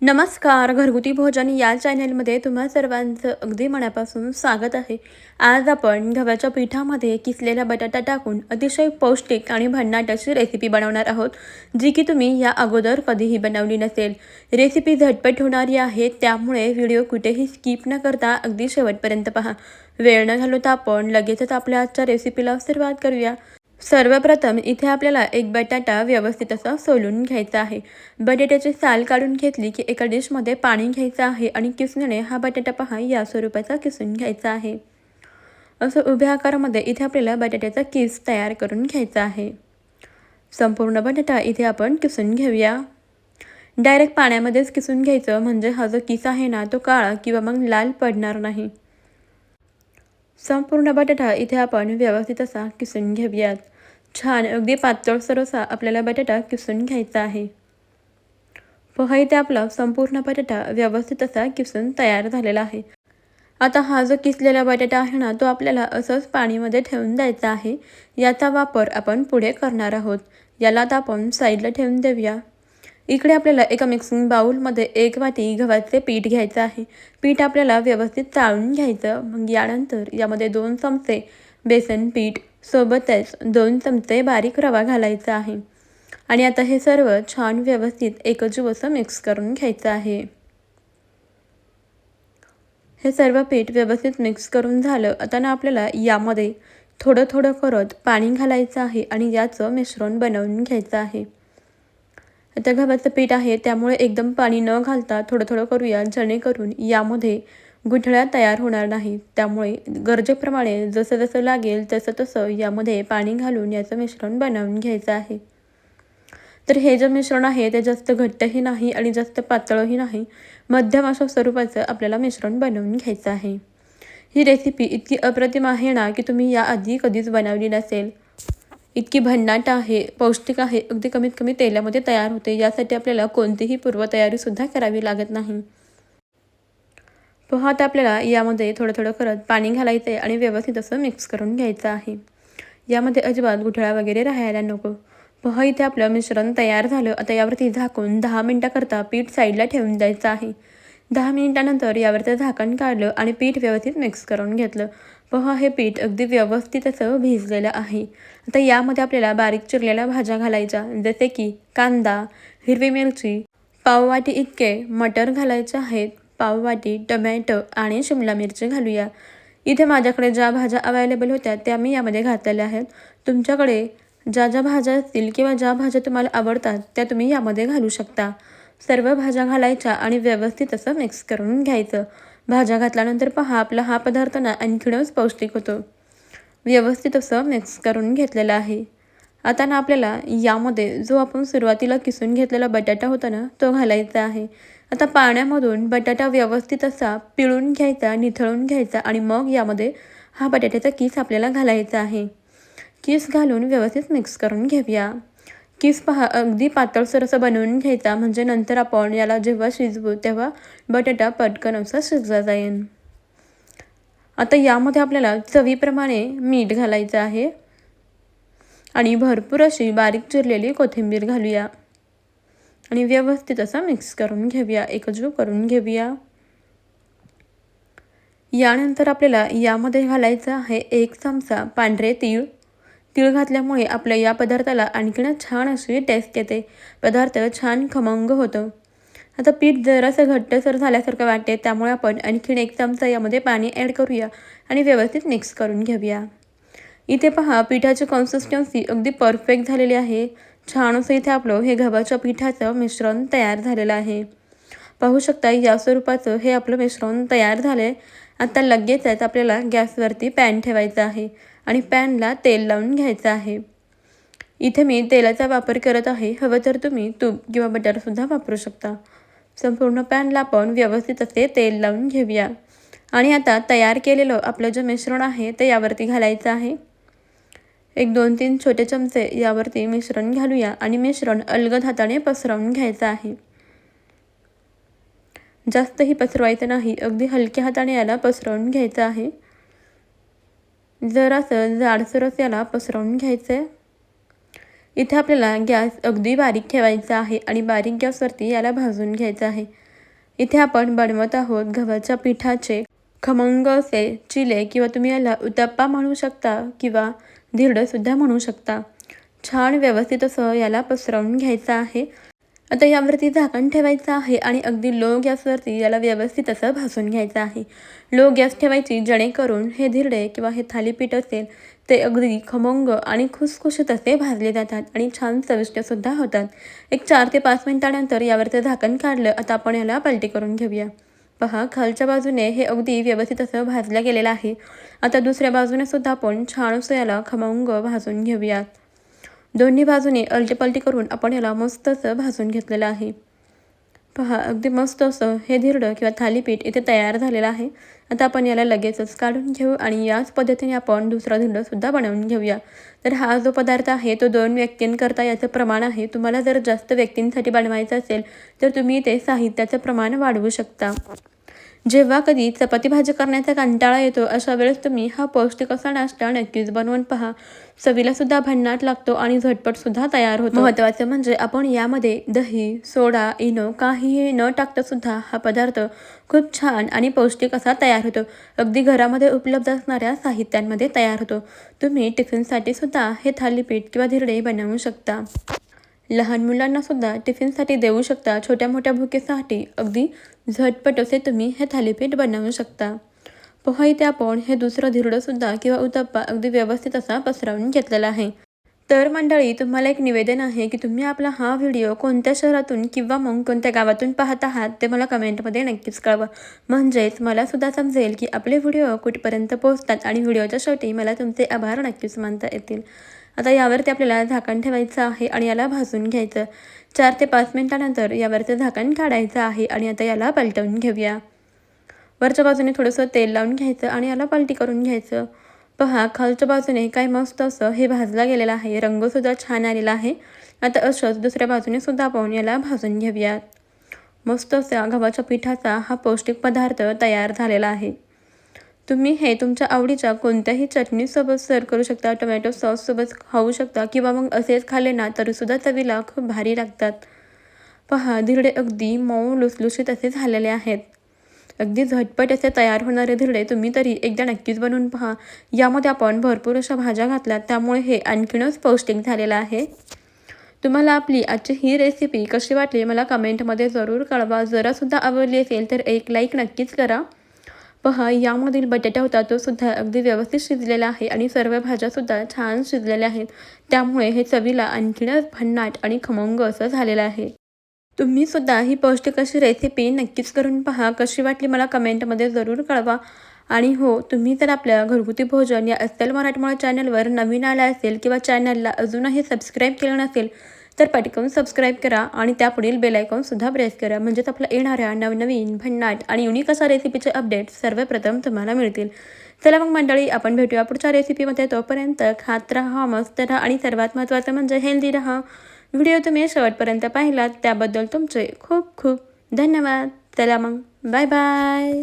नमस्कार. घरगुती भोजन या चॅनलमध्ये तुम्हा सर्वांचं अगदी मनापासून स्वागत आहे. आज आपण गव्हाच्या पिठामध्ये किसलेला बटाटा टाकून अतिशय पौष्टिक आणि भन्नाट अशी रेसिपी बनवणार आहोत, जी की तुम्ही या अगोदर कधीही बनवली नसेल. रेसिपी झटपट होणारी आहे, त्यामुळे व्हिडिओ कुठेही स्किप न करता अगदी शेवटपर्यंत पहा. वेळ न घालवता आपण लगेचच आपल्या आजच्या रेसिपीला सुरुवात करूया. सर्वप्रथम इथे आपल्याला एक बटाटा व्यवस्थित असा सोलून घ्यायचा आहे. बटाट्याची साल काढून घेतली की एका डिशमध्ये पाणी घ्यायचं आहे आणि किसणीने हा बटाटा पहा या स्वरूपाचा किसून घ्यायचा आहे. असं उभ्या आकारामध्ये इथे आपल्याला बटाट्याचा किस तयार करून घ्यायचा आहे. संपूर्ण बटाटा इथे आपण किसून घेऊया. डायरेक्ट पाण्यामध्येच किसून घ्यायचं, म्हणजे हा जो किस आहे ना तो काळा किंवा मग लाल पडणार नाही. संपूर्ण बटाटा इथे आपण व्यवस्थित असा किसून घेऊयात. छान अगदी पातळसर असा आपल्याला बटाटा किसून घ्यायचा आहे. पहा इथे आपला संपूर्ण बटाटा व्यवस्थित असा किसून तयार झालेला आहे. आता हा जो किसलेला बटाटा आहे ना तो आपल्याला असंच पाणीमध्ये ठेवून द्यायचा आहे. याचा वापर आपण पुढे करणार आहोत. याला आता आपण साईडला ठेवून देऊया. इकडे आपल्याला एका मिक्सिंग बाउलमध्ये 1 वाटी गव्हाचे पीठ घ्यायचं आहे. पीठ आपल्याला व्यवस्थित चाळून घ्यायचं. मग यानंतर यामध्ये 2 चमचे बेसन पीठ, सोबतच 2 चमचे बारीक रवा घालायचा आहे. आणि आता हे सर्व छान व्यवस्थित एकजीव असं मिक्स करून घ्यायचं आहे. हे सर्व पीठ व्यवस्थित मिक्स करून झालं. आता ना आपल्याला यामध्ये थोडं थोडं करत पाणी घालायचं आहे आणि याचं मिश्रण बनवून घ्यायचं आहे. आता गव्हाचं पीठ आहे, त्यामुळे एकदम पाणी न घालता थोडं थोडं करूया, जेणेकरून यामध्ये गुठळ्या तयार होणार नाही. त्यामुळे गरजेप्रमाणे जसं जसं लागेल तसं तसं यामध्ये पाणी घालून याचं मिश्रण बनवून घ्यायचं आहे. तर हे जे मिश्रण आहे ते जास्त घट्टही नाही आणि जास्त पातळही नाही, मध्यम अशा स्वरूपाचं आपल्याला मिश्रण बनवून घ्यायचं आहे. ही रेसिपी इतकी अप्रतिम आहे ना की तुम्ही याआधी कधीच बनवली नसेल. इतकी भन्नाट आहे, पौष्टिक आहे, अगदी कमीत कमी तेलामध्ये तयार होते. यासाठी आपल्याला कोणतीही पूर्वतयारीसुद्धा करावी लागत नाही. पहा आता आपल्याला यामध्ये थोडं थोडं करत पाणी घालायचं आहे आणि व्यवस्थित असं मिक्स करून घ्यायचं आहे. यामध्ये अजिबात गुठळा वगैरे राहायला नको. पहा इथे आपलं मिश्रण तयार झालं. आता यावरती झाकून 10 मिनिटाकरता पीठ साईडला ठेवून द्यायचं आहे. 10 मिनिटानंतर यावरचं झाकण काढलं आणि पीठ व्यवस्थित मिक्स करून घेतलं. पहा हे पीठ अगदी व्यवस्थित असं भिजलेलं आहे. आता यामध्ये आपल्याला बारीक चिरलेल्या भाज्या घालायच्या, जसे की कांदा, हिरवी मिरची, पाववाटी इतके मटर घालायचे आहेत, पाववाटी टोमॅटो आणि शिमला मिरची घालूया. इथे माझ्याकडे ज्या भाज्या अवेलेबल होत्या त्या मी यामध्ये घातलेल्या आहेत. तुमच्याकडे ज्या ज्या भाज्या असतील किंवा ज्या भाज्या तुम्हाला आवडतात त्या तुम्ही यामध्ये घालू शकता. सर्व भाज्या घालायच्या आणि व्यवस्थित असं मिक्स करून घ्यायचं. भाज्या घातल्यानंतर पहा आपला हा पदार्थ ना आणखीनच पौष्टिक होतो. व्यवस्थित असं मिक्स करून घेतलेलं आहे. आता ना आपल्याला यामध्ये जो आपण सुरुवातीला किसून घेतलेला बटाटा होता ना तो घालायचा आहे. आता पाण्यामधून बटाटा व्यवस्थित असा पिळून घ्यायचा, निथळून घ्यायचा आणि मग यामध्ये हा बटाट्याचा किस आपल्याला घालायचा आहे. किस घालून व्यवस्थित मिक्स करून घेऊया. किस पहा अगदी पातळसर असं बनवून घ्यायचा, म्हणजे नंतर आपण याला जेव्हा शिजवू तेव्हा बटाटा पटकन असा शिजला जाईल. आता यामध्ये आपल्याला चवीप्रमाणे मीठ घालायचं आहे आणि भरपूर अशी बारीक चिरलेली कोथिंबीर घालूया आणि व्यवस्थित असं मिक्स करून घेऊया, एकजीव करून घेऊया. यानंतर आपल्याला यामध्ये घालायचं आहे 1 चमचा पांढरे तीळ. तीळ घातल्यामुळे आपल्या या पदार्थाला आणखीनच छान अशी टेस्ट येते. पदार्थ छान खमंग होतं. आता पीठ जरासं घट्टसर झाल्यासारखं वाटते, त्यामुळे आपण आणखीन 1 चमचा यामध्ये पाणी ॲड करूया आणि व्यवस्थित मिक्स करून घेऊया. इथे पहा पिठाची कन्सिस्टन्सी अगदी परफेक्ट झालेली आहे. छान असं इथे आपलं हे गव्हाच्या पिठाचं मिश्रण तयार झालेलं आहे. पाहू शकता या स्वरूपाचं हे आपलं मिश्रण तयार झाले. आता लगेचच आपल्याला गॅसवरती पॅन ठेवायचा आहे आणि पॅनला तेल लावून घ्यायचं आहे. इथे मी तेलाचा वापर करत आहे. हवं तर तुम्ही तूप किंवा बटरसुद्धा वापरू शकता. संपूर्ण पॅनला आपण व्यवस्थित असे तेल लावून घेऊया आणि आता तयार केलेलं आपलं जे मिश्रण आहे ते यावरती घालायचं आहे. 1-2-3 छोटे चमचे यावरती मिश्रण घालूया आणि मिश्रण अलगद हाताने पसरवून घ्यायचं आहे. जास्तही पसरवायचं नाही, अगदी हलक्या हाताने याला पसरवून घ्यायचं आहे. जरासं जाडसरच याला पसरवून घ्यायचं आहे. इथे आपल्याला गॅस अगदी बारीक ठेवायचा आहे आणि बारीक गॅसवरती याला भाजून घ्यायचं आहे. इथे आपण बनवत आहोत गव्हाच्या पिठाचे खमंग असे चिले किंवा तुम्ही याला उत्तप्पा म्हणू शकता किंवा धिरडंसुद्धा म्हणू शकता. छान व्यवस्थित असं याला पसरवून घ्यायचं आहे. आता यावरती झाकण ठेवायचं आहे आणि अगदी लो गॅसवरती याला व्यवस्थित असं भाजून घ्यायचं आहे. लो गॅस ठेवायची जेणेकरून हे धिरडे किंवा हे थालीपीठ असेल ते अगदी खमंग आणि खुसखुशीत असे भाजले जातात आणि छान चविष्टसुद्धा होतात. एक 4 ते 5 मिनिटानंतर यावरचं झाकण काढलं. आता आपण याला पलटी करून घेऊया. पहा, खालच्या बाजूने हे अगदी व्यवस्थित असं भाजलं गेलेलं आहे. आता दुसऱ्या बाजूने सुद्धा आपण छान असं याला खमंग भाजून घेऊयात. दोन्ही बाजूने अलटीपलटी करून आपण याला मस्त असं भाजून घेतलेलं आहे. पहा, अगदी मस्त असं हे धिरडं किंवा थालीपीठ इथे तयार झालेलं आहे. आता आपण याला लगेचच काढून घेऊ आणि याच पद्धतीने आपण दुसरा धिरडंसुद्धा बनवून घेऊया. तर हा जो पदार्थ आहे तो 2 व्यक्तींकरता याचं प्रमाण आहे. तुम्हाला जर जास्त व्यक्तींसाठी बनवायचं असेल तर तुम्ही ते साहित्याचं प्रमाण वाढवू शकता. जेव्हा कधी चपाती भाजी करण्याचा कंटाळा येतो अशा वेळेस तुम्ही हा पौष्टिक असा नाश्ता नक्कीच बनवून पहा. चवीलासुद्धा भन्नाट लागतो आणि झटपटसुद्धा तयार होतो. महत्त्वाचं म्हणजे आपण यामध्ये दही, सोडा, इनो काहीही न टाकतासुद्धा हा पदार्थ खूप छान आणि पौष्टिक असा तयार होतो. अगदी घरामध्ये उपलब्ध असणाऱ्या साहित्यांमध्ये तयार होतो. तुम्ही टिफिनसाठी सुद्धा हे थालीपीठ किंवा धिरडे बनवू शकता. लहान मुलांनासुद्धा टिफिनसाठी देऊ शकता. छोट्या मोठ्या भुकेसाठी अगदी झटपट असे तुम्ही हे थालीपीठ बनवू शकता. पहा, इथे आपण हे दुसरं धिरडंसुद्धा किंवा उत्तप्पा अगदी व्यवस्थित असा पसरवून घेतलेला आहे. तर मंडळी, तुम्हाला एक निवेदन आहे की तुम्ही आपला हा व्हिडिओ कोणत्या शहरातून किंवा मग कोणत्या गावातून पाहत आहात ते मला कमेंटमध्ये नक्कीच कळवा. म्हणजेच मलासुद्धा समजेल की आपले व्हिडिओ कुठपर्यंत पोहोचतात आणि व्हिडिओच्या शेवटी मला तुमचे आभार नक्कीच मानता येतील. आता यावरती आपल्याला झाकण ठेवायचं आहे आणि याला भाजून घ्यायचं. 4 ते 5 मिनिटानंतर यावरचं झाकण काढायचं आहे आणि आता याला पलटवून घेऊया. वरच्या बाजूने थोडंसं तेल लावून घ्यायचं आणि याला पलटी करून घ्यायचं. पहा, खालच्या बाजूने काय मस्त असं हे भाजलं गेलेलं आहे. रंगसुद्धा छान आलेला आहे. आता असंच दुसऱ्या बाजूने सुद्धा आपण याला भाजून घेऊयात. मस्त असा गव्हाच्या पिठाचा हा पौष्टिक पदार्थ तयार झालेला आहे. तुम्ही हे तुमच्या आवडीच्या कोणत्याही चटणीसोबत सर्व करू शकता. टोमॅटो सॉससोबत खाऊ शकता किंवा मग असेच खाल्ले ना तरीसुद्धा चवीला खूप भारी लागतात. पहा, धिरडे अगदी मऊ लुसलुशीत असे झालेले आहेत. अगदी झटपट असे तयार होणारे धिरडे तुम्ही तरी एकदा नक्कीच बनवून पहा. यामध्ये आपण भरपूर अशा भाज्या घातल्यात त्यामुळे हे आणखीनच पौष्टिक झालेलं आहे. तुम्हाला आपली आजची ही रेसिपी कशी वाटली मला कमेंटमध्ये जरूर कळवा. जरासुद्धा आवडली असेल तर एक लाईक नक्कीच करा. पहा, यामधील बटाटा होता तो सुद्धा अगदी व्यवस्थित शिजलेला आहे आणि सर्व भाज्यासुद्धा छान शिजलेल्या आहेत. त्यामुळे हे चवीला आणखीनच भन्नाट आणि खमंग असं झालेलं आहे. तुम्ही सुद्धा ही पौष्टिक अशी रेसिपी नक्कीच करून पहा. कशी वाटली मला कमेंटमध्ये जरूर कळवा. आणि हो, तुम्ही जर आपल्या घरगुती भोजन या अस्सल मराठमोळा चॅनलवर नवीन आला असेल किंवा चॅनलला अजूनही सबस्क्राईब केलं नसेल तर पटकन सबस्क्राईब करा आणि त्यापुढील बेल आयकॉनसुद्धा प्रेस करा. म्हणजेच आपल्या येणाऱ्या नवनवीन भन्नाट आणि युनिक अशा रेसिपीचे अपडेट सर्वप्रथम तुम्हाला मिळतील. चला मग मंडळी, आपण भेटूया पुढच्या रेसिपीमध्ये. तोपर्यंत खात राहा, मस्त राहा आणि सर्वात महत्त्वाचं म्हणजे हेल्दी राहा. व्हिडिओ तुम्ही शेवटपर्यंत पाहिलात त्याबद्दल तुमचे खूप खूप धन्यवाद. चला मग, बाय बाय.